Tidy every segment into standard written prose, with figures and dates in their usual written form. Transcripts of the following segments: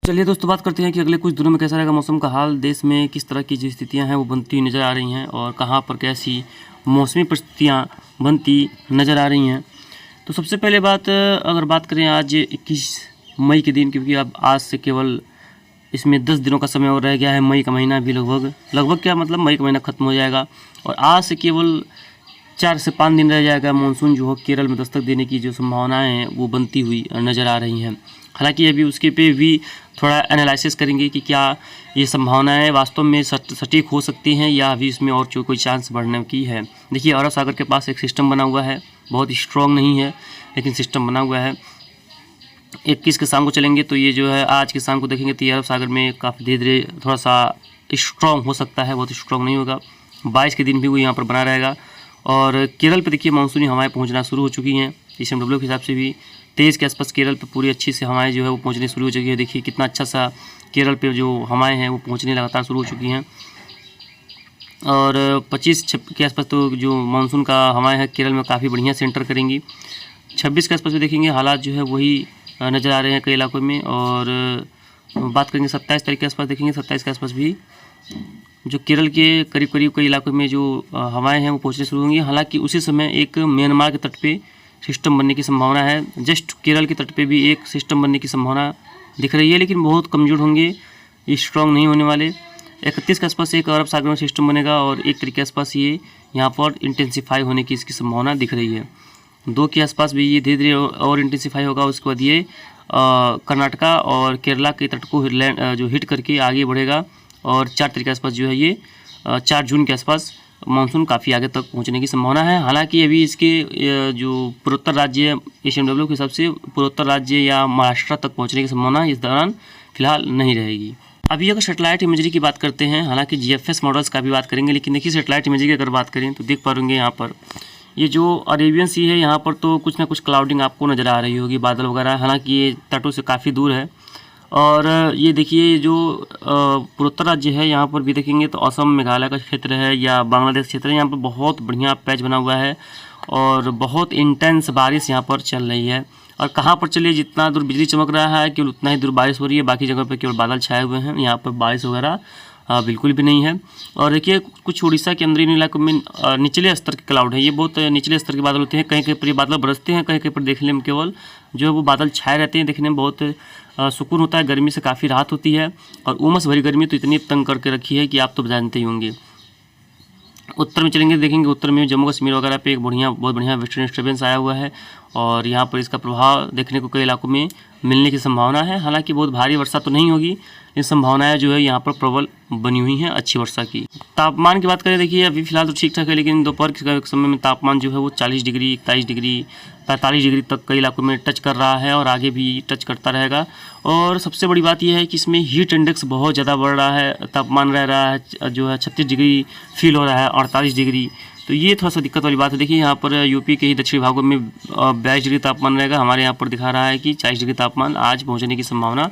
चलिए दोस्तों, बात करते हैं कि अगले कुछ दिनों में कैसा रहेगा मौसम का हाल। देश में किस तरह की जो स्थितियाँ हैं वो बनती हुई नज़र आ रही हैं और कहाँ पर कैसी मौसमी परिस्थितियाँ बनती नज़र आ रही हैं। तो सबसे पहले बात अगर बात करें आज 21 मई के दिन, क्योंकि अब आज से केवल इसमें 10 दिनों का समय और रह गया है। मई का महीना भी लगभग क्या मतलब मई का महीना ख़त्म हो जाएगा और आज से केवल 4 से 5 दिन रह जाएगा। मानसून जो है केरल में दस्तक देने की जो संभावनाएं हैं वो बनती हुई नज़र आ रही हैं। हालांकि अभी उसके पे भी थोड़ा एनालिसिस करेंगे कि क्या ये संभावनाएं वास्तव में सटीक हो सकती हैं या अभी इसमें और जो कोई चांस बढ़ने की है। देखिए, अरब सागर के पास एक सिस्टम बना हुआ है, बहुत स्ट्रॉन्ग नहीं है लेकिन सिस्टम बना हुआ है। 21 के शाम को चलेंगे तो ये जो है आज के शाम को देखेंगे तो ये अरब सागर में काफ़ी धीरे धीरे थोड़ा सा स्ट्रॉन्ग हो सकता है, बहुत स्ट्रॉन्ग नहीं होगा। 22 के दिन भी वो यहाँ पर बना रहेगा। और केरल पे देखिए मानसूनी हवाएं पहुंचना शुरू हो चुकी हैं। ICMW के हिसाब से भी 23 के आसपास केरल पे पूरी अच्छी से हवाएं जो है वो पहुंचनी शुरू हो चुकी है। देखिए कितना अच्छा सा केरल पे जो हवाएं हैं वो पहुंचने लगातार शुरू हो चुकी हैं। और 25 के आसपास तो जो मानसून का हवाएं हैं केरल में काफ़ी बढ़िया से एंटर करेंगी। 26 के आसपास भी देखेंगे हालात जो है वही नज़र आ रहे हैं कई इलाकों में। और बात करेंगे 27 तारीख के आसपास, देखेंगे 27 के आसपास भी जो केरल के करीब करीब कई इलाकों में जो हवाएं हैं वो पहुंचने शुरू होंगी। हालांकि उसी समय एक म्यांमार के तट पे सिस्टम बनने की संभावना है। जस्ट केरल के तट पे भी एक सिस्टम बनने की संभावना दिख रही है, लेकिन बहुत कमज़ोर होंगे, स्ट्रॉन्ग नहीं होने वाले। 31 के आसपास एक अरब सागर में सिस्टम बनेगा और 1 तारीख के आसपास ये यहाँ पर इंटेंसीफाई होने की इसकी संभावना दिख रही है। 2 के आसपास भी ये धीरे धीरे और इंटेंसीफाई होगा। उसके बाद ये कर्नाटका और केरला के तट को जो हिट करके आगे बढ़ेगा। और 4 तारीख के आसपास जो है ये 4 जून के आसपास मानसून काफ़ी आगे तक पहुंचने की संभावना है। हालांकि अभी इसके जो पूर्वोत्तर राज्य ICMW के हिसाब से पूर्वोत्तर राज्य या महाराष्ट्र तक पहुंचने की संभावना इस दौरान फिलहाल नहीं रहेगी। अभी अगर सेटेलाइट इमेजरी की बात करते हैं, हालांकि GFS मॉडल्स का भी बात करेंगे, लेकिन देखिए सेटेलाइट इमेजरी की अगर बात करें तो देख पाएंगे यहाँ पर ये जो अरेबियन सी है यहाँ पर तो कुछ ना कुछ क्लाउडिंग आपको नज़र आ रही होगी, बादल वगैरह। हालांकि ये तटों से काफ़ी दूर है। और ये देखिए जो पूर्वोत्तर राज्य है यहाँ पर भी देखेंगे तो असम मेघालय का क्षेत्र है या बांग्लादेश क्षेत्र है, यहाँ पर बहुत बढ़िया पैच बना हुआ है और बहुत इंटेंस बारिश यहाँ पर चल रही है। और कहाँ पर चलिए, जितना दूर बिजली चमक रहा है केवल उतना ही दूर बारिश हो रही है, बाकी जगह पर केवल बादल छाए हुए हैं। यहाँ पर बारिश वगैरह बिल्कुल भी नहीं है। और देखिए कुछ उड़ीसा के अंदरूनी इलाकों में निचले स्तर के क्लाउड है, ये बहुत निचले स्तर के बादल होते हैं। कहीं कहीं पर ये बादल बरसते हैं, कहीं कहीं पर देखने में केवल जो है वो बादल छाए रहते हैं, देखने में बहुत सुकून होता है, गर्मी से काफ़ी राहत होती है। और उमस भरी गर्मी तो इतनी तंग करके रखी है कि आप तो जानते ही होंगे। उत्तर में चलेंगे, देखेंगे उत्तर में जम्मू कश्मीर वगैरह पे एक बहुत बढ़िया वेस्टर्न डिस्टर्बेंस आया हुआ है और यहाँ पर इसका प्रभाव देखने को कई इलाकों में मिलने की संभावना है। हालांकि बहुत भारी वर्षा तो नहीं होगी, ये संभावनाएं जो है यहाँ पर प्रबल बनी हुई हैं अच्छी वर्षा की। तापमान की बात करें, देखिए अभी फिलहाल तो ठीक ठाक है, लेकिन दोपहर के समय में तापमान जो है वो 40 डिग्री 41 डिग्री 45 डिग्री तक कई इलाकों में टच कर रहा है और आगे भी टच करता रहेगा। और सबसे बड़ी बात यह है कि इसमें हीट इंडेक्स बहुत ज़्यादा बढ़ रहा है, तापमान रह रहा है जो है 36 डिग्री फील हो रहा है, 48 डिग्री। तो ये थोड़ा सा दिक्कत वाली बात है। देखिए यहाँ पर यूपी के ही दक्षिणी भागों में 22 डिग्री तापमान रहेगा, हमारे यहाँ पर दिखा रहा है कि 40 डिग्री तापमान आज पहुँचने की संभावना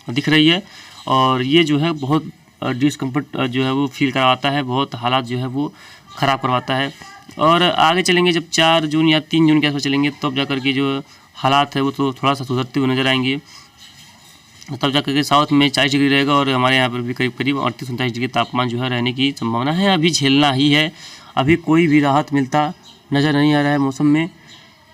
दिख रही है। और ये जो है बहुत डिस्कम्फर्ट जो है वो फील करवाता है, बहुत हालात जो है वो ख़राब करवाता है। और आगे चलेंगे जब 4 जून या 3 जून के आसपास चलेंगे तब जा कर के जो हालात है वो तो थोड़ा सा सुधरते हुए नजर आएंगे। तब जा कर के साउथ में 40 डिग्री रहेगा और हमारे यहाँ पर भी करीब करीब 38-39 डिग्री तापमान जो है रहने की संभावना है। अभी झेलना ही है, अभी कोई भी राहत मिलता नज़र नहीं आ रहा है, मौसम में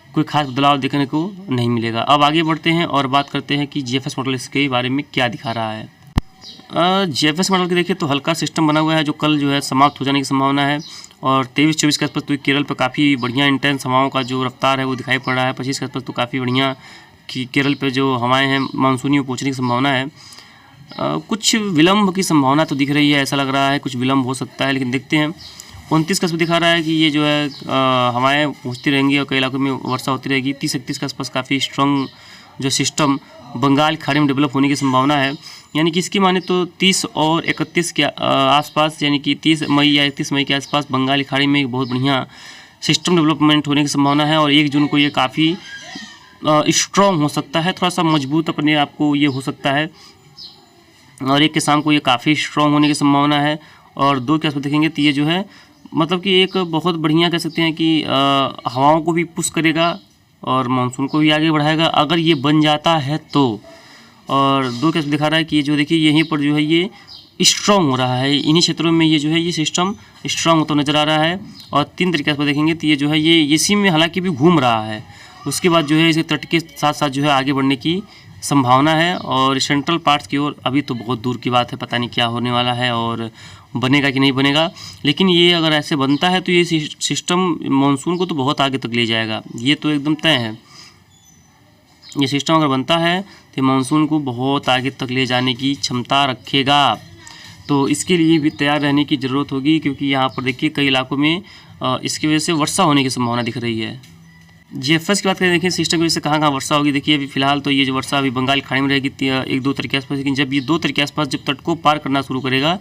कोई खास बदलाव देखने को नहीं मिलेगा। अब आगे बढ़ते हैं और बात करते हैं कि GFS मॉडल इसके बारे में क्या दिखा रहा है। GFS मॉडल के देखिए तो हल्का सिस्टम बना हुआ है जो कल जो है समाप्त हो जाने की संभावना है। और 23-24 के आसपास तो केरल पर काफ़ी बढ़िया इंटेंस हवाओं का जो रफ्तार है वो दिखाई पड़ रहा है। 25 के आसपास तो काफ़ी बढ़िया कि केरल पे जो हवाएं हैं मानसूनी पहुँचने की संभावना है। कुछ विलम्ब की संभावना तो दिख रही है, ऐसा लग रहा है कुछ विलम्ब हो सकता है, लेकिन देखते हैं। 29 का आसपास दिखा रहा है कि ये जो है हवाएं पहुँचती रहेंगी और कई इलाकों में वर्षा होती रहेगी। 30-31 के आसपास काफ़ी स्ट्रॉन्ग जो सिस्टम बंगाल खाड़ी में डेवलप होने की संभावना है। यानी कि इसकी माने तो 30 और 31 के आसपास, यानी कि 30 मई या 31 मई के आसपास बंगाली खाड़ी में एक बहुत बढ़िया सिस्टम डेवलपमेंट होने की संभावना है। और 1 जून को ये काफ़ी स्ट्रॉन्ग हो सकता है, थोड़ा सा मजबूत अपने आप को ये हो सकता है। और 1 के शाम को ये काफ़ी स्ट्रॉन्ग होने की संभावना है। और 2 के आसपास देखेंगे तो ये जो है मतलब कि एक बहुत बढ़िया कह सकते हैं कि हवाओं को भी पुश करेगा और मानसून को भी आगे बढ़ाएगा अगर ये बन जाता है तो। और 2 केस दिखा रहा है कि ये जो देखिए यहीं पर जो है ये स्ट्रॉन्ग हो रहा है, इन्हीं क्षेत्रों में ये जो है ये सिस्टम स्ट्रॉन्ग होता नज़र आ रहा है। और 3 तरीके से देखेंगे तो ये जो है ये इसी में हालांकि भी घूम रहा है, उसके बाद जो है इसे तट के साथ साथ जो है आगे बढ़ने की संभावना है। और सेंट्रल पार्ट्स की ओर अभी तो बहुत दूर की बात है, पता नहीं क्या होने वाला है और बनेगा कि नहीं बनेगा। लेकिन ये अगर ऐसे बनता है तो ये सिस्टम मानसून को तो बहुत आगे तक ले जाएगा, ये तो एकदम तय है। ये सिस्टम अगर बनता है तो मानसून को बहुत आगे तक ले जाने की क्षमता रखेगा। तो इसके लिए भी तैयार रहने की ज़रूरत होगी, क्योंकि यहाँ पर देखिए कई इलाकों में इसकी वजह से वर्षा होने की संभावना दिख रही है। जीएफएस की बात करें, देखिए सिस्टम की वजह से कहाँ कहाँ वर्षा होगी। देखिए अभी फिलहाल तो ये जो वर्षा अभी बंगाल खाड़ी में रहेगी 1-2 तारीख के आसपास, लेकिन जब ये 2 तारीख के आसपास जब तट को पार करना शुरू करेगा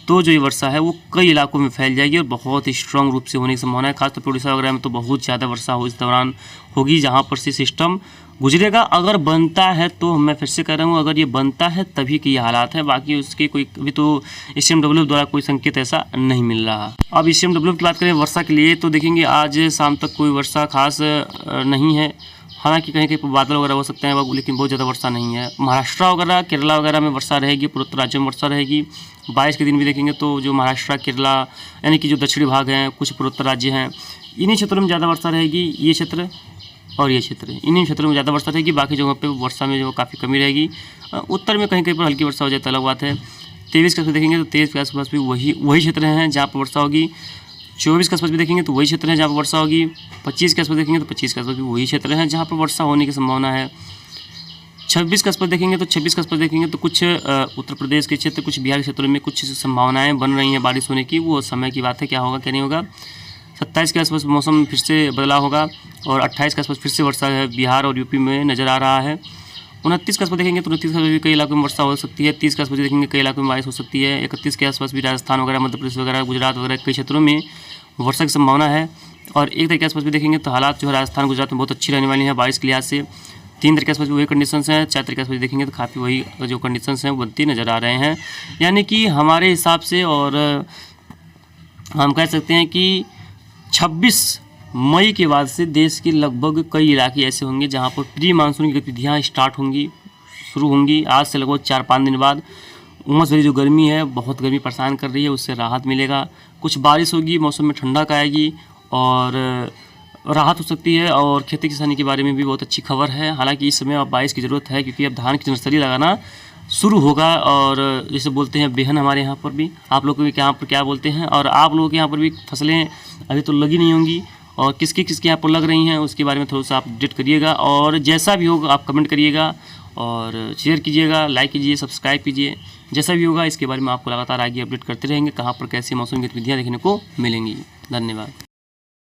तो जो ये वर्षा है वो कई इलाकों में फैल जाएगी और बहुत ही स्ट्रॉन्ग रूप से होने की संभावना है। खासतौर पर उड़ीसा वगैरह में तो बहुत ज़्यादा वर्षा हो इस दौरान होगी, जहाँ पर से सिस्टम गुजरेगा। अगर बनता है तो मैं फिर से कह रहा हूँ, अगर ये बनता है तभी के ये हालात है, बाकी उसके कोई अभी तो SMW द्वारा कोई संकेत ऐसा नहीं मिल रहा। अब SMW की बात करें वर्षा के लिए तो देखेंगे आज शाम तक कोई वर्षा खास नहीं है, हालांकि कहीं कहीं बादल वगैरह हो सकते हैं, लेकिन बहुत ज़्यादा वर्षा नहीं है। महाराष्ट्र वगैरह केरला वगैरह में वर्षा रहेगी, पूर्वोत्तर राज्यों में वर्षा रहेगी। 22 के दिन भी देखेंगे तो जो महाराष्ट्र केरला यानी कि जो दक्षिणी भाग हैं, कुछ पूर्वोत्तर राज्य हैं, इन्हीं क्षेत्रों में ज़्यादा वर्षा रहेगी। ये क्षेत्र और ये क्षेत्र, इन्हीं क्षेत्रों में ज़्यादा वर्षा रहेगी, बाकी जगहों पे वर्षा में जो काफ़ी कमी रहेगी। उत्तर में कहीं कहीं पर हल्की वर्षा हो जाए तो अलग बात है। 23 के आसपास देखेंगे तो 23 के आसपास भी वही क्षेत्र हैं जहाँ पर वर्षा होगी। 24 के आसपास भी देखेंगे तो वही क्षेत्र हैं जहाँ पर वर्षा होगी। 25 के आसपास देखेंगे तो 25 के आसपास भी वही क्षेत्र हैं जहाँ पर वर्षा होने की संभावना है। 26 के आसपास देखेंगे तो 26 के आसपास देखेंगे तो कुछ उत्तर प्रदेश के क्षेत्र, कुछ बिहार के क्षेत्रों में कुछ संभावनाएँ बन रही हैं बारिश होने की, वो समय की बात है, क्या होगा क्या नहीं होगा। 27 के आसपास मौसम फिर से बदलाव होगा और 28 के आसपास फिर से वर्षा है बिहार और यूपी में नज़र आ रहा है। 29 के आसपास देखेंगे तो 29 के आसपास भी कई इलाकों में वर्षा हो सकती है। 30 के आसपास देखेंगे कई इलाकों में बारिश हो सकती है। 31 के आसपास भी राजस्थान वगैरह, मध्य प्रदेश वगैरह, गुजरात वगैरह कई क्षेत्रों में वर्षा की संभावना है। और 1 तारीख के आसपास भी देखेंगे तो हालात जो है राजस्थान गुजरात में बहुत अच्छी रहने वाली है बारिश के लिहाज से। 3 तारीख के आसपास भी वही कंडीशंस हैं। 4 तारीख के आसपास देखेंगे तो काफ़ी वही जो कंडीशंस हैं बनती नज़र आ रहे हैं। यानी कि हमारे हिसाब से और हम कह सकते हैं कि 26 मई के बाद से देश के लगभग कई इलाके ऐसे होंगे जहां पर प्री मानसून की गतिविधियां स्टार्ट होंगी, शुरू होंगी। आज से लगभग 4-5 दिन बाद उमस भरी जो गर्मी है, बहुत गर्मी परेशान कर रही है, उससे राहत मिलेगा। कुछ बारिश होगी, मौसम में ठंडक आएगी और राहत हो सकती है। और खेती किसानी के बारे में भी बहुत अच्छी खबर है। हालांकि इस समय अब बारिश की ज़रूरत है, क्योंकि अब धान की नर्सरी लगाना शुरू होगा। और जैसे बोलते हैं बेहन, हमारे यहाँ पर भी, आप लोगों के यहाँ पर क्या बोलते हैं, और आप लोगों के यहाँ पर भी फसलें अभी तो लगी नहीं होंगी, और किसकी यहाँ पर लग रही हैं उसके बारे में थोड़ा सा आप अपडेट करिएगा। और जैसा भी होगा आप कमेंट करिएगा और शेयर कीजिएगा, लाइक कीजिए, सब्सक्राइब कीजिए। जैसा भी होगा इसके बारे में आपको लगातार आगे अपडेट करते रहेंगे, कहाँ पर कैसी मौसम गतिविधियाँ देखने को मिलेंगी। धन्यवाद।